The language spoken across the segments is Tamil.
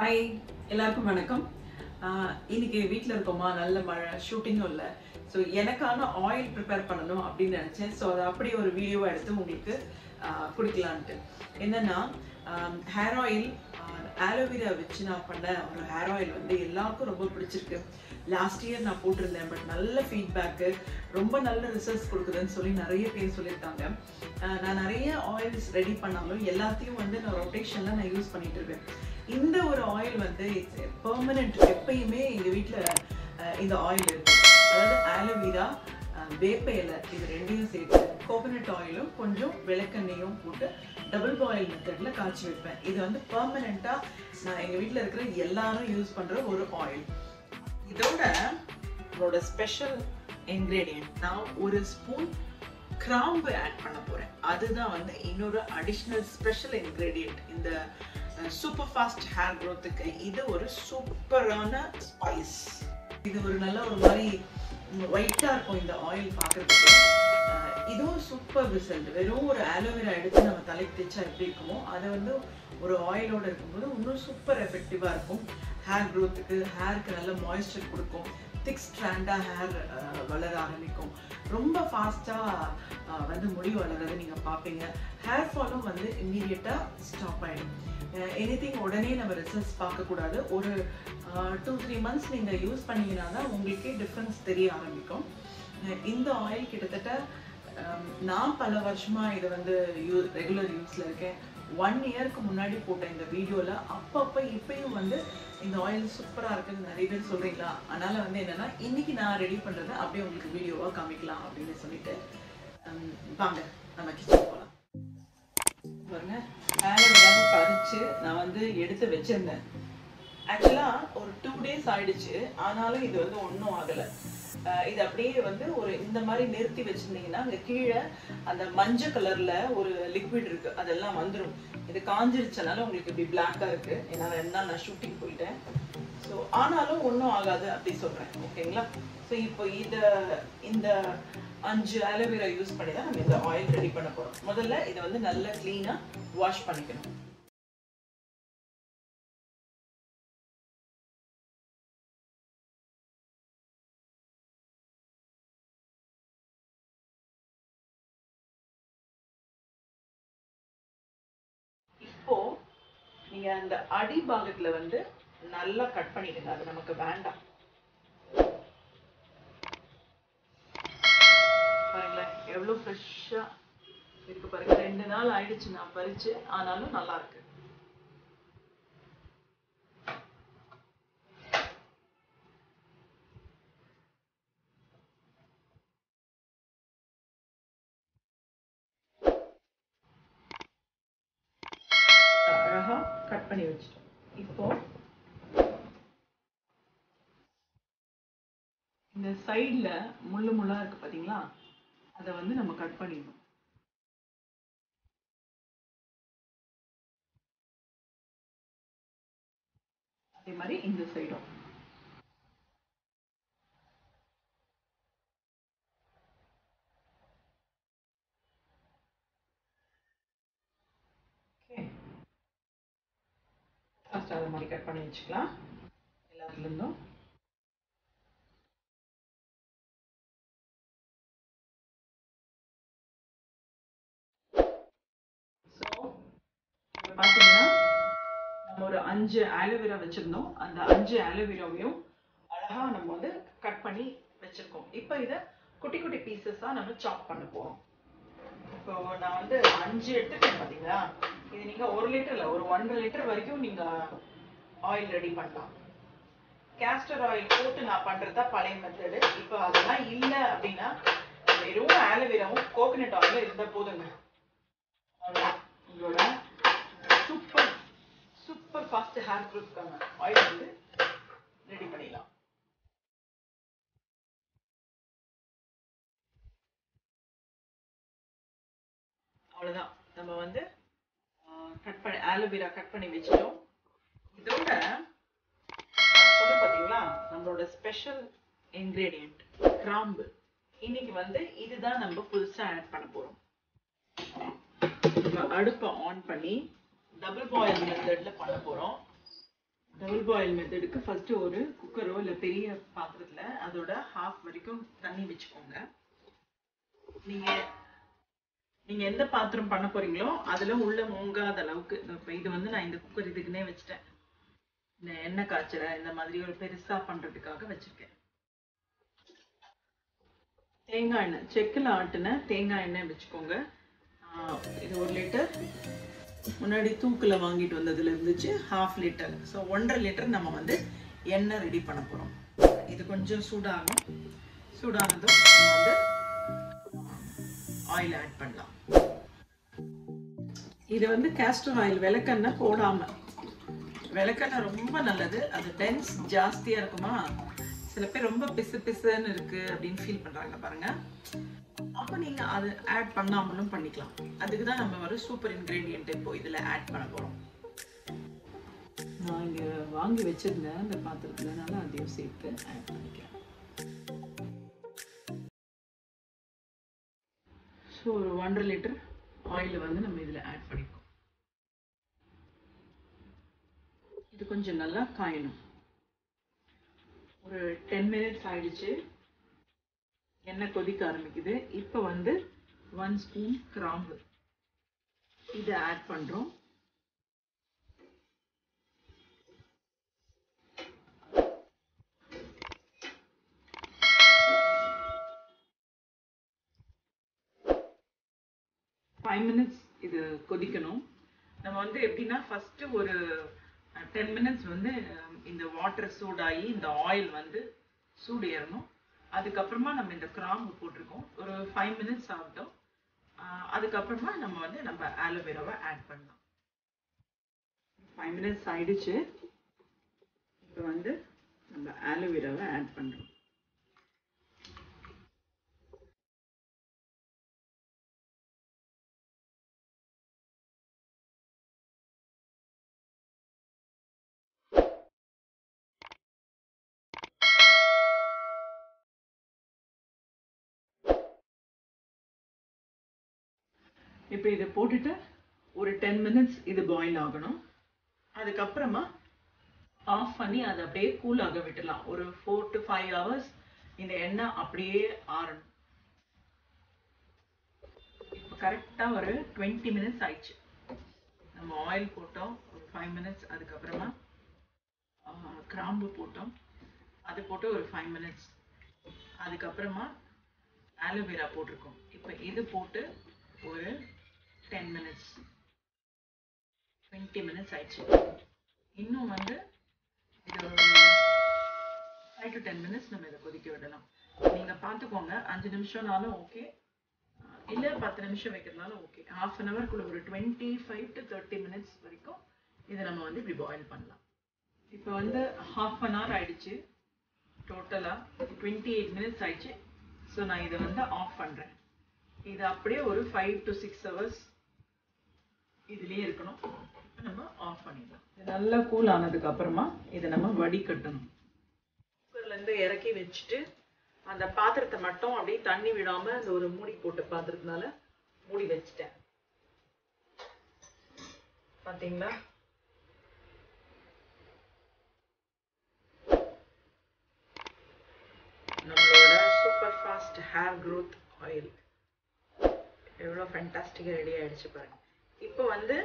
ஹாய் எல்லாருக்கும் வணக்கம். இன்னைக்கு வீட்டில் இருக்கோமா, நல்ல மழை, ஷூட்டிங்கும் இல்லை. ஸோ எனக்கான ஆயில் ப்ரிப்பேர் பண்ணணும் அப்படின்னு நினச்சேன். ஸோ அதை அப்படி ஒரு வீடியோவை எடுத்து உங்களுக்கு கொடுக்கலான்ட்டு. என்னன்னா ஹேர் ஆயில், ஆலோவேரா வச்சு நான் பண்ண ஒரு ஹேர் ஆயில் வந்து எல்லாருக்கும் ரொம்ப பிடிச்சிருக்கு. லாஸ்ட் இயர் நான் போட்டிருந்தேன், பட் நல்ல ஃபீட்பேக்கு, ரொம்ப நல்ல ரிசல்ட்ஸ் கொடுக்குதுன்னு சொல்லி நிறைய பேர் சொல்லியிருக்காங்க. நான் நிறைய ஆயில்ஸ் ரெடி பண்ணாலும் எல்லாத்தையும் வந்து நான் ரொட்டேஷனில் நான் யூஸ் பண்ணிட்டு இருக்கேன். இந்த ஒரு ஆயில் வந்து இட்ஸ் பெர்மனன்ட். எப்பயுமே எங்கள் வீட்டில் இந்த ஆயில் இருக்கும். அதாவது ஆலோவேரா, வேப்ப இலை, இது ரெண்டையும் சேர்த்து கோகோனட் ஆயிலும் கொஞ்சம் விளக்கெண்ணையும் போட்டு டபுள் பாயில் மெத்தடில் காய்ச்சி வைப்பேன். இது வந்து பெர்மனண்ட்டாக நான் எங்கள் வீட்டில் இருக்கிற எல்லாரும் யூஸ் பண்ணுற ஒரு ஆயில். இதோட என்னோட ஸ்பெஷல் இன்க்ரீடியன்ட், நான் ஒரு ஸ்பூன் கிராம்பு ஆட் பண்ண போகிறேன். அதுதான் வந்து இன்னொரு அடிஷ்னல் ஸ்பெஷல் இன்க்ரீடியன்ட் இந்த சூப்பர் ஃபாஸ்ட் ஹேர் க்ரோத்துக்கு. இது ஒரு சூப்பரான ஸ்பைஸ். இது ஒரு நல்ல ஒரு மாதிரி ஒயிட்டாக இருக்கும் இந்த ஆயில் பார்க்குறதுக்கு. இதுவும் சூப்பர் ரிசல்ட். வெறும் ஒரு ஆலோவேரா எடுத்து நம்ம தலைக்கு தேய்ச்சா எப்படி இருக்குமோ அதை வந்து ஒரு ஆயிலோடு இருக்கும்போது இன்னும் சூப்பர் எஃபெக்டிவாக இருக்கும். ஹேர் க்ரோத்துக்கு, ஹேருக்கு நல்ல மாய்ஸ்சர் கொடுக்கும், திக் ஸ்ட்ராண்டாக ஹேர் வளர ஆரம்பிக்கும். ரொம்ப ஃபாஸ்ட்டாக வந்து முடி வளர்றதை நீங்கள் பார்ப்பீங்க. ஹேர் ஃபாலும் வந்து இம்மீடியட்டாக ஸ்டாப் ஆகிடும். எனிதிங் உடனே நம்ம ரிசல்ட்ஸ் பார்க்கக்கூடாது. ஒரு 2-3 மந்த்ஸ் நீங்கள் யூஸ் பண்ணிங்கன்னா தான் உங்களுக்கே டிஃப்ரென்ஸ் தெரிய ஆரம்பிக்கும். இந்த ஆயில் கிட்டத்தட்ட நான் பல வருஷமாக இதை வந்து ரெகுலர் யூஸில் இருக்கேன். 1 இயருக்கு முன்னாடி போட்ட இந்த வீடியோவில் அப்பப்போ இப்பயும் வந்து இந்த ஆயில் சூப்பராக இருக்குன்னு நிறைய பேர் சொல்கிறீங்களா. அதனால் வந்து என்னென்னா இன்னைக்கு நான் ரெடி பண்ணுறதை அப்படியே உங்களுக்கு வீடியோவாக காமிக்கலாம் அப்படின்னு சொல்லிட்டு வாங்க நம்ம கிச்சன் போகலாம். பாருங்க, ஆலோவேராவை பறித்து நான் வந்து எடுத்து வச்சிருந்தேன். ஆக்சுவலாக ஒரு 2 days ஆயிடுச்சு, ஆனாலும் இது வந்து ஒன்றும் ஆகலை. இது அப்படியே வந்து ஒரு இந்த மாதிரி நிறுத்தி வச்சிருந்தீங்கன்னா அங்கே கீழே அந்த மஞ்சள் கலர்ல ஒரு லிக்விட் இருக்கு, அதெல்லாம் வந்துடும். இது காஞ்சிருச்சனால உங்களுக்கு இப்படி பிளாக்கா இருக்கு. ஏன்னா 2 நாள் நான் ஷூட்டிங் போயிட்டேன். ஸோ ஆனாலும் ஒன்றும் ஆகாது அப்படி சொல்றேன், ஓகேங்களா? ஸோ இப்போ இந்த 5 ஆலோவேரா யூஸ் பண்ணி தான் நம்ம இந்த ஆயில் ரெடி பண்ண போறோம். முதல்ல இதை வந்து நல்லா கிளீனா வாஷ் பண்ணிக்கணும். இப்போ நீங்க அந்த அடி பாகத்துல வந்து நல்லா கட் பண்ணிடுங்க, அது நமக்கு வேண்டாம். பாருங்களேன் எவ்வளவு ஃப்ரெஷ்ஷா இருக்கு பாருங்க. 2 நாள் ஆயிடுச்சு நான் பறிச்சு, ஆனாலும் நல்லா இருக்கு. அழகா கட் பண்ணி வச்சிட்டோம். இப்போ இந்த சைட்ல முள்ளு முள்ளா இருக்கு பாத்தீங்களா, அதை வந்து நம்ம கட் பண்ணிடணும். அதே மாதிரி இந்த சைடும். ஃபர்ஸ்ட் அதை மாதிரி கட் பண்ணி வச்சுக்கலாம் எல்லாத்துல இருந்தும். பார்த்தீங்கன்னா நம்ம ஒரு 5 ஆலோவேரா வச்சிருந்தோம். அந்த 5 ஆலோவேராவையும் அழகா நம்ம வந்து கட் பண்ணி வச்சிருக்கோம். இப்போ இதை குட்டி குட்டி பீசஸா நம்ம சாப் பண்ண போறோம். இப்போ நான் வந்து 5 எடுத்துட்டேன் பார்த்தீங்களா. இது நீங்க 1 லிட்டர் இல்லை, ஒரு 1.5 லிட்டர் வரைக்கும் நீங்க ஆயில் ரெடி பண்ணலாம். கேஸ்டர் ஆயில் போட்டு நான் பண்றதா பழைய மெத்தடு. இப்போ அதெல்லாம் இல்லை அப்படின்னா வெறும் ஆலோவேராவும் கோகோனட் ஆயிலும் இருந்தால் போதுங்க. உங்களோட சூப்பர் சூப்பர் ஃபாஸ்ட் ஹேர் க்ரோத்துக்கான ஆயில் வந்து ரெடி பண்ணிடலாம். அவ்வளோதான், நம்ம வந்து ஆலோவேரா கட் பண்ணி வச்சிட்டோம். இதோட சொல்ல பார்த்தீங்களா நம்மளோட ஸ்பெஷல் இன்க்ரீடியன்ட் கிராம்பு. இன்னைக்கு வந்து இதுதான் நம்ம புதுசாக ஆட் பண்ண போகிறோம். நம்ம அடுப்பை ஆன் பண்ணி டபுள் பாயில் மெத்தட்ல பண்ண போகிறோம். டபுள் பாயில் மெத்தடுக்கு ஃபர்ஸ்ட் ஒரு குக்கரோ இல்லை பெரிய பாத்திரத்துல அதோட ஹாஃப் வரைக்கும் தண்ணி வச்சுக்கோங்க. நீங்க நீங்க எந்த பாத்திரம் பண்ண போறீங்களோ அதுல உள்ள மூங்காத அளவுக்கு. இது வந்து நான் இந்த குக்கர் இதுக்குன்னே வச்சுட்டேன். இந்த எண்ணெய் காய்ச்சற இந்த மாதிரி ஒரு பெருசா பண்றதுக்காக வச்சிருக்கேன். தேங்காய் எண்ணெய், செக்கில் ஆட்டின தேங்காய் எண்ணெய் வச்சுக்கோங்க. இது 1 லிட்டர். முன்னாடி தூக்கில் வாங்கிட்டு வந்ததுல இருந்துச்சு 1/2 லிட்டர். ஸோ 1.5 லிட்டர் நம்ம வந்து எண்ணெய் ரெடி பண்ண போகிறோம். இது கொஞ்சம் சூடாகும். சூடானதும் நம்ம வந்து ஆயில் ஆட் பண்ணலாம். இது வந்து கேஸ்டர் ஆயில், விளக்கெண்ணெய் போடாம. விளக்கெண்ணெய் ரொம்ப நல்லது. அது டென்ஸ் ஜாஸ்தியாக இருக்குமா, சில பேர் ரொம்ப பிசு பிசுன்னு இருக்கு அப்படின்னு ஃபீல் பண்ணுறாங்க பாருங்க. அப்போ நீங்கள் அது ஆட் பண்ணாமலும் பண்ணிக்கலாம். அதுக்கு தான் நம்ம ஒரு சூப்பர் இன்க்ரீடியன்ட் இப்போ இதில் ஆட் பண்ண போகிறோம். நான் இங்கே வாங்கி வச்சிருந்தேன் இந்த பாத்திரத்தில், நல்லா அதையும் சேர்த்து ஆட் பண்ணிக்கிறேன். ஸோ ஒரு 1.5 லிட்டர் ஆயில் வந்து நம்ம இதில் ஆட் பண்ணிக்கோம். இது கொஞ்சம் நல்லா காயணும். ஒரு 10 மினிட்ஸ் ஆயிடுச்சு. எண்ணெய் கொதிக்க ஆரம்பிக்குது. இப்போ வந்து 1 ஸ்பூன் கிராம்பு இதை ஆட் பண்றோம். ஃபைவ் மினிட்ஸ் இது கொதிக்கணும். நம்ம வந்து எப்படின்னா ஃபர்ஸ்ட் ஒரு 10 மினிட்ஸ் வந்து இந்த வாட்டர் சூடாகி இந்த ஆயில் வந்து சூடு ஏறணும். அதுக்கப்புறமா நம்ம இந்த கிராம்பு போட்டிருக்கோம். ஒரு 5 மினிட்ஸ் ஆகட்டும். அதுக்கப்புறமா நம்ம ஆலோவேராவை ஆட் பண்ணலாம். 5 மினிட்ஸ் ஆயிடுச்சு. இப்போ வந்து நம்ம ஆலோவேராவை ஆட் பண்றோம். இப்போ இதை போட்டுட்டு ஒரு 10 மினிட்ஸ் இது பாயில் ஆகணும். அதுக்கப்புறமா ஆஃப் பண்ணி அதை அப்படியே கூல் ஆக விட்டுலாம். ஒரு 4 to 5 ஹவர்ஸ் இந்த எண்ணெய் அப்படியே ஆறணும். இப்போ கரெக்டாக ஒரு 20 மினிட்ஸ் ஆயிடுச்சு. நம்ம ஆயில் போட்டோம் ஒரு 5 மினிட்ஸ். அதுக்கப்புறமா கிராம்பு போட்டோம், அது போட்டு ஒரு 5 மினிட்ஸ். அதுக்கப்புறமா ஆலோவேரா போட்டிருக்கோம். இப்போ இது போட்டு ஒரு 10 மினிட்ஸ், 20 மினிட்ஸ் ஆயிடுச்சு. இன்னும் வந்து இது ஒரு 5 to 10 மினிட்ஸ் நம்ம இதை கொதிக்க விடலாம். நீங்கள் பார்த்துக்கோங்க, 5 நிமிஷம்னாலும் ஓகே, இல்லை 10 நிமிஷம் வைக்கிறதுனாலும் ஓகே. ஹாஃப் அன் ஹவர்க்குள்ள ஒரு 25 to 30 மினிட்ஸ் வரைக்கும் இதை நம்ம வந்து இப்படி பாயில் பண்ணலாம். இப்போ வந்து ஹாஃப் அன் ஹவர் ஆயிடுச்சு. டோட்டலாக 28 மினிட்ஸ் ஆயிடுச்சு. ஸோ நான் இதை வந்து ஆஃப் பண்ணுறேன். இது அப்படியே ஒரு 5 to 6 ஹவர்ஸ் இதுலேயே இருக்கணும். நம்ம ஆஃப் பண்ணிடலாம். இது நல்லா கூல் ஆனதுக்கு அப்புறமா இதை நம்ம வடிகட்டணும். குக்கர்லேருந்து இறக்கி வச்சுட்டு அந்த பாத்திரத்தை மட்டும் அப்படியே தண்ணி விடாம அந்த ஒரு மூடி போட்ட பாத்திரத்தினால மூடி வச்சுட்டேன். பாத்தீங்களா? நம்மளோட super fast hair growth oil எவ்வளோ ஃபேண்டாஸ்டிக்காக ரெடி ஆயிடுச்சு பாருங்க. இப்போ வந்து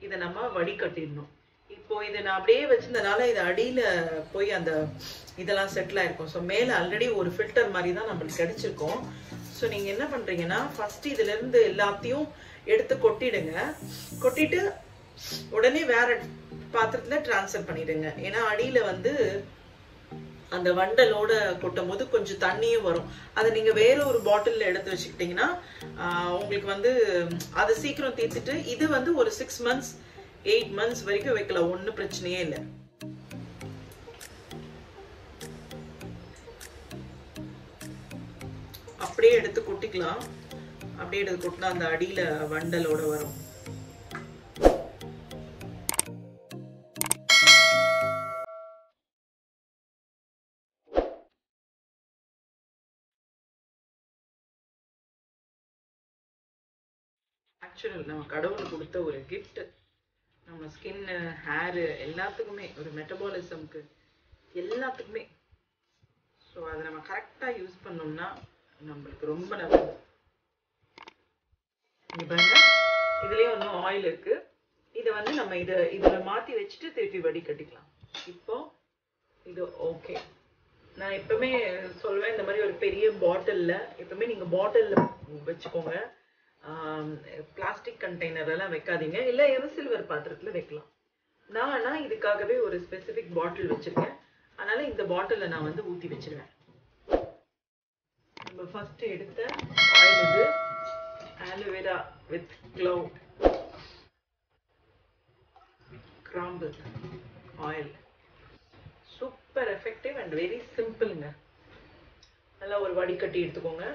இதை நம்ம வடிகட்டிடணும். இப்போ இதை நான் அப்படியே வச்சிருந்தனால இது அடியில் போய் அந்த இதெல்லாம் செட்டில் ஆயிருக்கும். ஸோ மேலே ஆல்ரெடி ஒரு ஃபில்டர் மாதிரி தான் நம்மளுக்கு கிடைச்சிருக்கோம். ஸோ நீங்கள் என்ன பண்ணுறீங்கன்னா ஃபர்ஸ்ட் இதுலேருந்து எல்லாத்தையும் எடுத்து கொட்டிடுங்க. கொட்டிட்டு உடனே வேற பாத்திரத்தில் ட்ரான்ஸ்ஃபர் பண்ணிடுங்க. ஏன்னா அடியில் வந்து அந்த வண்டலோட கொட்டும் போது கொஞ்சம் தண்ணியும் வரும். அதை நீங்கள் வேற ஒரு பாட்டிலில் எடுத்து வச்சுக்கிட்டிங்கன்னா உங்களுக்கு வந்து அதை சீக்கிரம் தீர்த்துட்டு இது வந்து ஒரு 6 months 8 months வரைக்கும் வைக்கலாம். ஒன்றும் பிரச்சனையே இல்லை. அப்படியே எடுத்து கொட்டிக்கலாம். அப்படியே எடுத்து கொட்டினா அந்த அடியில் வண்டலோட வரும். ஆக்சுவலி நம்ம கடவுள் கொடுத்த ஒரு கிஃப்ட். நம்ம ஸ்கின், ஹேரு எல்லாத்துக்குமே, ஒரு மெட்டபாலிசம்க்கு எல்லாத்துக்குமே. ஸோ அதை நம்ம கரெக்டாக யூஸ் பண்ணோம்னா நம்மளுக்கு ரொம்ப நல்லது. இங்கே பாருங்க, இதுலேயே ஒன்றும் ஆயில் இருக்குது. இதை வந்து நம்ம இதில் மாற்றி வச்சுட்டு திருப்பி வடிகட்டிக்கலாம். இப்போ இது ஓகே. நான் எப்பவுமே சொல்வேன், இந்த மாதிரி ஒரு பெரிய பாட்டிலில், எப்பவுமே நீங்கள் பாட்டிலில் வச்சுக்கோங்க. பிளாஸ்டிக் கண்டெய்னரெல்லாம் வைக்காதீங்க, இல்லை எவர்சில்வர் பாத்திரத்தில் வைக்கலாம். நான் இதுக்காகவே ஒரு ஸ்பெசிஃபிக் பாட்டில் வச்சுருக்கேன். அதனால் இந்த பாட்டிலில் நான் வந்து ஊற்றி வச்சுருவேன். நம்ம ஃபர்ஸ்ட் எடுத்த ஆயில் இது ஆலோவேரா வித் க்ளோவ் கிராம்பு oil. Super effective and very சிம்பிள்ங்க. நல்லா ஒரு வடிகட்டி எடுத்துக்கோங்க.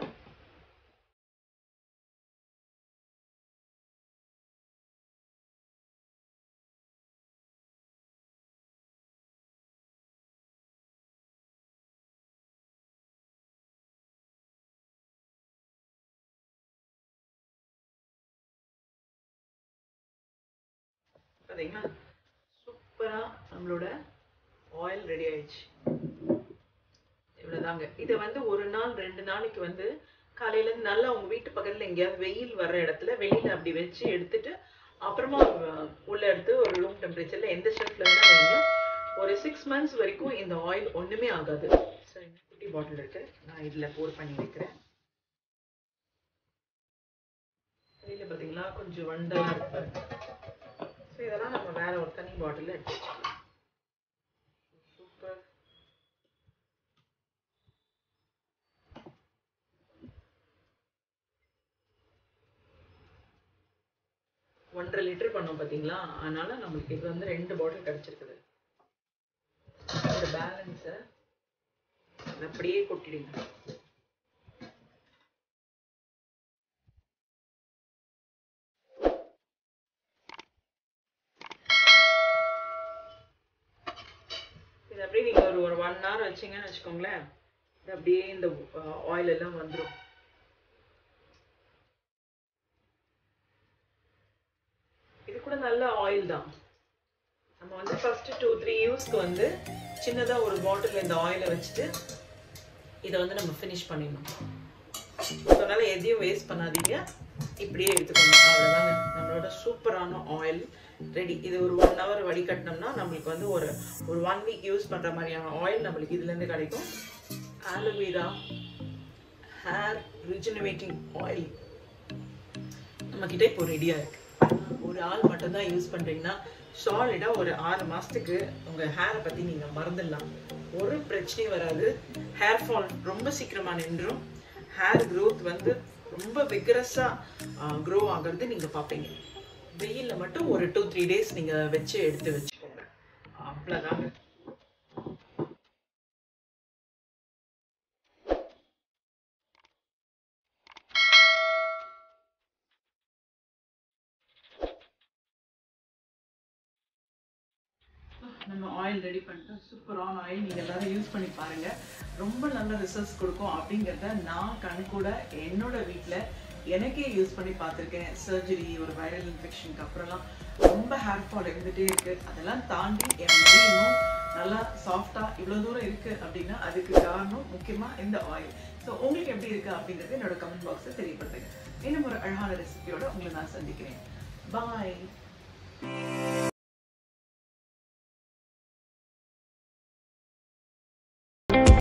பார்த்தீங்களா, சூப்பராக நம்மளோட ஆயில் ரெடி ஆயிடுச்சு. இவ்வளோதாங்க. இதை வந்து ஒரு நாள் 2 நாளைக்கு வந்து காலையிலேருந்து நல்லா உங்கள் வீட்டு பக்கத்தில் எங்கேயாவது வெயில் வர்ற இடத்துல வெளியில் அப்படி வச்சு எடுத்துட்டு அப்புறமா உள்ள எடுத்து ஒரு ரூம் டெம்பரேச்சரில் எந்த ஷெல்ஃபில் வேணால் வைங்க. ஒரு 6 months வரைக்கும் இந்த ஆயில் ஒன்றுமே ஆகாது. ஸோ இந்த குட்டி பாட்டில் இருக்கு, நான் இதில் போர் பண்ணி வைக்கிறேன். வெளியில் பார்த்தீங்களா கொஞ்சம் வண்டெல்லாம் இருக்கு. ஸோ இதெல்லாம் நம்ம வேற ஒரு தனி பாட்டிலில் எடுத்து வச்சுக்கலாம். சூப்பர். ஒன்றரை லிட்டர் பண்ணோம் பார்த்தீங்களா, அதனால நம்மளுக்கு இது வந்து 2 பாட்டில் கிடைச்சிருக்குது. இந்த பேலன்ஸை அப்படியே கொட்டிடுங்க. இது அப்படியே நீங்கள் ஒரு 1 hour வச்சிங்கன்னு வச்சுக்கோங்களேன், இது அப்படியே இந்த ஆயில் எல்லாம் வந்துடும். இது கூட நல்ல ஆயில் தான். நம்ம வந்து ஃபர்ஸ்ட் 2-3 யூஸ்க்கு வந்து சின்னதாக ஒரு பாட்டில் இந்த ஆயிலை வச்சுட்டு இதை வந்து நம்ம ஃபினிஷ் பண்ணிடணும். அதனால எதையும் வேஸ்ட் பண்ணாதீங்க, இப்படியே எடுத்துக்கோங்க. அவ்வளோதாங்க, நம்மளோட சூப்பரான ஆயில் ரெடி. இது ஒரு 1 hour வடிகட்டினோம்னா நம்மளுக்கு வந்து ஒரு 1 week யூஸ் பண்ணுற மாதிரியான ஆயில் நம்மளுக்கு இதுலேருந்து கிடைக்கும். ஆலோவேரா ஹேர் ரிஜெனரேட்டிங் ஆயில் நம்மக்கிட்ட இப்போ ரெடியாக இருக்குது. ஒரு ஆள் மட்டும்தான் யூஸ் பண்ணுறீங்கன்னா சாலிடாக ஒரு 6 மாதத்துக்கு உங்கள் ஹேரை பற்றி நீங்கள் மறந்துடலாம். ஒரு பிரச்சனையும் வராது. ஹேர் ஃபால் ரொம்ப சீக்கிரமாக நின்றும். ஹேர் க்ரோத் வந்து ரொம்ப விகரஸாக க்ரோ ஆகிறது நீங்கள் பார்ப்பீங்க. வெயிலில் மட்டும் ஒரு 2-3 days நீங்கள் வச்சு எடுத்து வச்சுக்கோங்க. அவ்வளோதாங்க. நம்ம ஆயில் ரெடி பண்ணிட்டோம். சூப்பரான ஆயில், நீங்கள் எல்லாரும் யூஸ் பண்ணி பாருங்கள். ரொம்ப நல்ல ரிசல்ட்ஸ் கொடுக்கும் அப்படிங்கிறத நான் கண்கூட என்னோட வீட்டில் எனக்கே யூஸ் பண்ணி பார்த்துருக்கேன். சர்ஜரி, ஒரு வைரல் இன்ஃபெக்ஷனுக்கு அப்புறம்லாம் ரொம்ப ஹேர் ஃபால் இருந்துகிட்டே இருக்குது. அதெல்லாம் தாண்டி என் முடி இன்னும் நல்லா சாஃப்டாக இவ்வளோ தூரம் இருக்குது அப்படின்னா அதுக்கு காரணம் முக்கியமாக இந்த ஆயில். ஸோ உங்களுக்கு எப்படி இருக்குது அப்படிங்கிறது என்னோட கமெண்ட் பாக்ஸில் தெரியப்படுத்துங்க. இன்னும் ஒரு அழகான ரெசிபியோட உங்களை நான் சந்திக்கிறேன். பாய்.